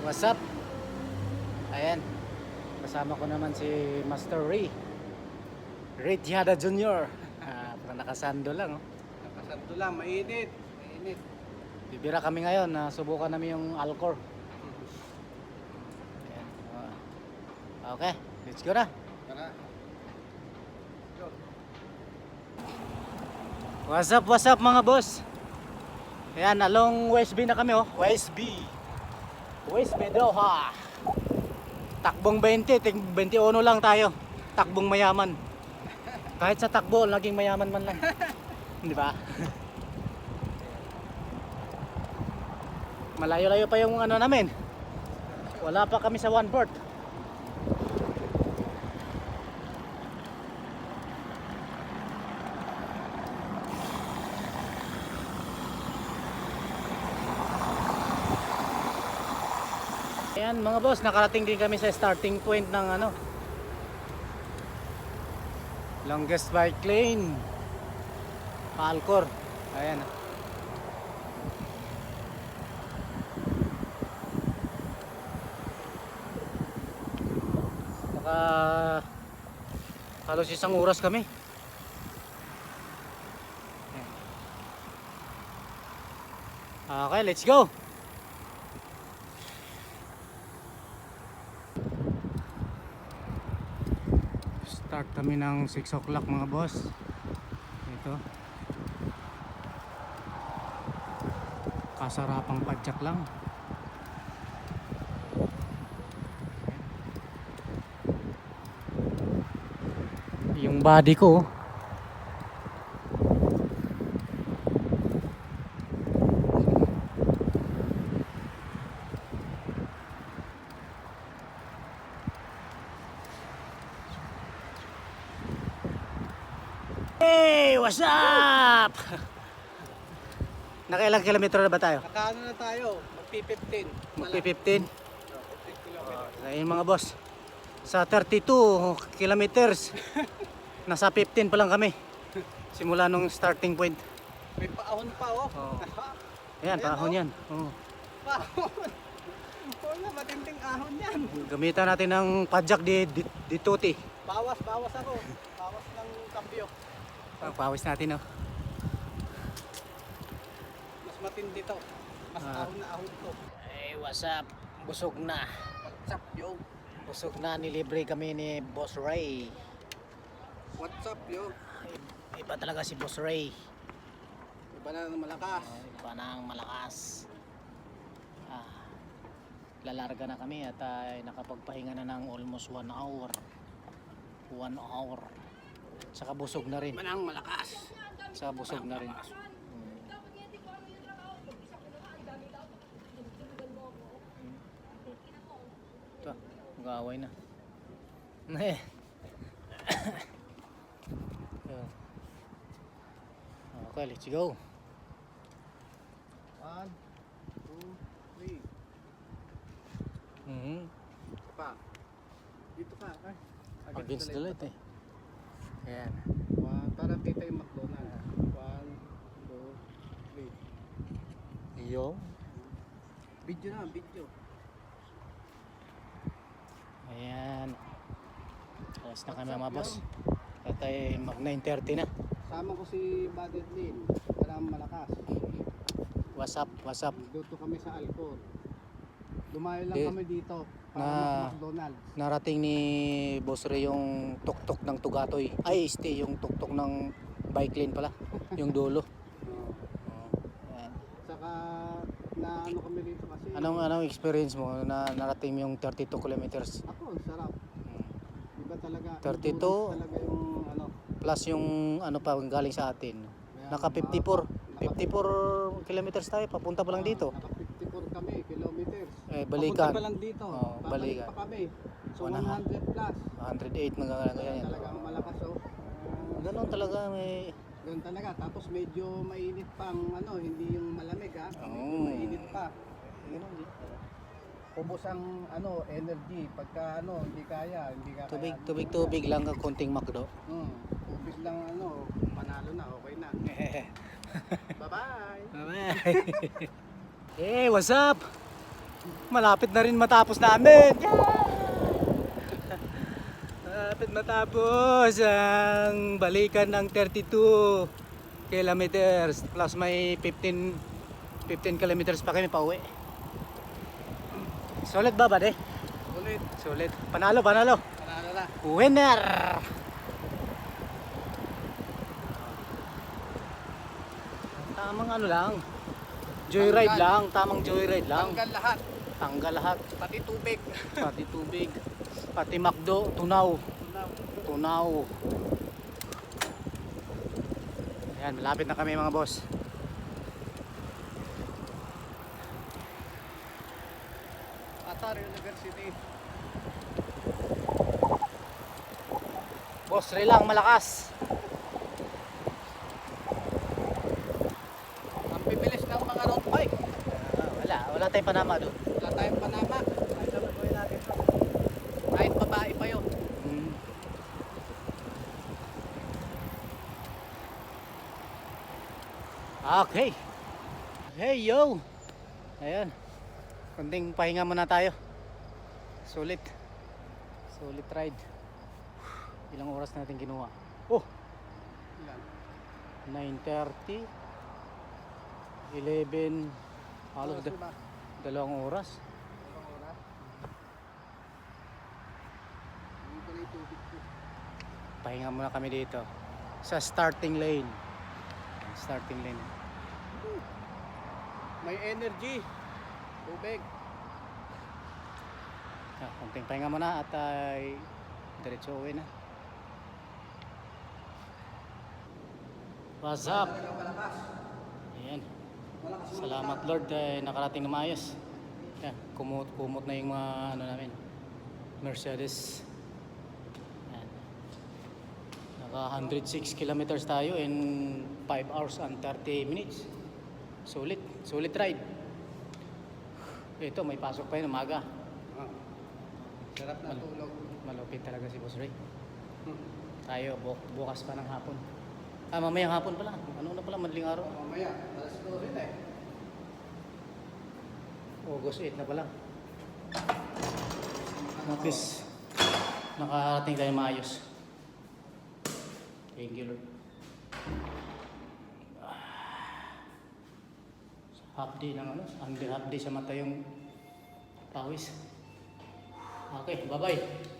What's up? Ayan, kasama ko naman si Master Ray Tiada Jr. Parang nakasando lang, oh. Nakasando lang, mainit. Mainit. Bibira kami ngayon, subukan namin yung Alcor. Ayan, okay, let's go na. Tara. Go. What's up mga boss? Ayan, along WSB na kami, oh. WSB Doha. Takbong 20, 21 lang tayo. Takbong mayaman. Kahit sa takbo, naging mayaman man lang. Di ba? Malayo-layo pa yung ano namin. Wala pa kami sa 1/4. Ayan mga boss, nakarating din kami sa starting point ng ano, longest bike lane, Alcor. Ayan. Naka halos isang oras kami. Okay, let's go. Start kami ng 6 o'clock mga boss. Ito. Kasarapang padjak lang. Yung body ko, hey, what's up? Nakailang kilometro na ba tayo? Nakaano na tayo? Magpi-15. Magpi-15. 15 kilometers. Ayun mga boss, sa 32 kilometers nasa 15 pa lang kami simula nung starting point. May paahon pa, oh. Oh. Ayan, paahon yan. Oh. Paahon. Wala, matinding ahon yan. Gamitan natin ng padjak di tuti. Bawas ako. Bawas ng kambyo. Pawis natin, oh. Mas matindi to. Mas ahon na ahon to. Hey, what's up? Busog na. What's up, yo? Busog na, nilibre kami ni Boss Ray. What's up, yo? Iba talaga si Boss Ray. Iba na ng malakas. Iba na ang malakas. Lalarga na kami at nakapagpahinga na ng almost 1 hour. 1 hour. Saka busog na rin. Iba na ang malakas. Saka busog na rin. Ito, mag-aaway na. Okay, let's go. 1, 2, 3. Pa. Dito ka, ay. Against the light, eh. Ayan. Para kita yung McDonald's. 1, 2, 3. Yo. Video na, video. Ayan. Alas na kami mga boss. At ay mag 9:30 na. Sama ko si Buddy Lin. Parang malakas. What's up? What's up? Dito kami sa Alcor. Lumayo lang kami dito para Na- McDonald's. Narating ni Boss Ray yung tuktok ng Tugatoy. Ay, yung tuktok ng bike lane pala. Yung dulo. Ayan. Saka na ano kami dito kasi. Anong experience mo na narating mo yung 32 kilometers? Ako, sarap. Iba talaga. 32? Endurance talaga yung ano. Plus yung ano pa galing sa atin. Naka 54. 54 kilometers tayo. Papunta pa lang dito. Naka 54 kami, kilometers. Balikan. Papunta pa lang dito. Oo, Babalik balikan. pa kami. So 100 100 plus. 108 na ganyan. Talagang malakas, oh. Ganun talaga may... Ganun talaga. Tapos medyo mainit pang ano, hindi yung malamig, ha. Medyo Oo. mainit pa. Ubos ang ano, energy pagka ano, hindi kaya, hindi ka Tubig lang ang konting makdo. Ubos lang ano, panalo na, okay na. Bye-bye. Bye-bye. Hey, what's up? Malapit na rin matapos namin. Malapit matapos ang balikan ng 32 kilometers plus may 15 kilometers pa kami pa uwi. Solid ba ba de? Ulit. Solid. Panalo, panalo. Panalo na. Winner! Tamang ano lang. Joyride Tanggal. lang, tamang joyride lang. Tanggal lahat. Tanggal lahat. Pati tubig. Pati tubig. Pati McDo, tunaw. Tunaw. Ayan, malapit na kami mga boss. Qatar University. Boss, Ray lang, malakas. Ang bibilis ng mga road bike. Wala tayong panama doon. Wala tayong panama. Kahit naman gawin natin to. Kahit babae pa yun. Okay. Hey yo. Ayan. Konting pahinga muna tayo. Sulit. Sulit ride. Ilang oras natin kinuha? Oh, Yan. 9:30. 11. Halos Oras ba? 2 oras. Dalawang oras. Hindi pala yung tubig ko. Pahinga muna kami dito sa starting lane. Starting lane. May energy. Tubig. Konting pahinga muna at ay diretso uwi na. What's up? Ayan. Salamat Lord, nakarating na maayos. Yan, kumot na yung mga ano namin, Mercedes. Yan. Naka 106 kilometers tayo in 5 hours and 30 minutes. Sulit ride. Ito, may pasok pa yun umaga. Sarap na tulog. Malupit talaga si Boss Ray. Tayo, bukas pa ng hapon. Mamayang hapon pala. Ano na pala, madaling araw. Mamaya, alas 12 na eh. August 8 na pala. At least, nakarating tayo maayos. Thank you Lord. Half day lang ano, half day sa mata yung pawis. Okay, bye-bye.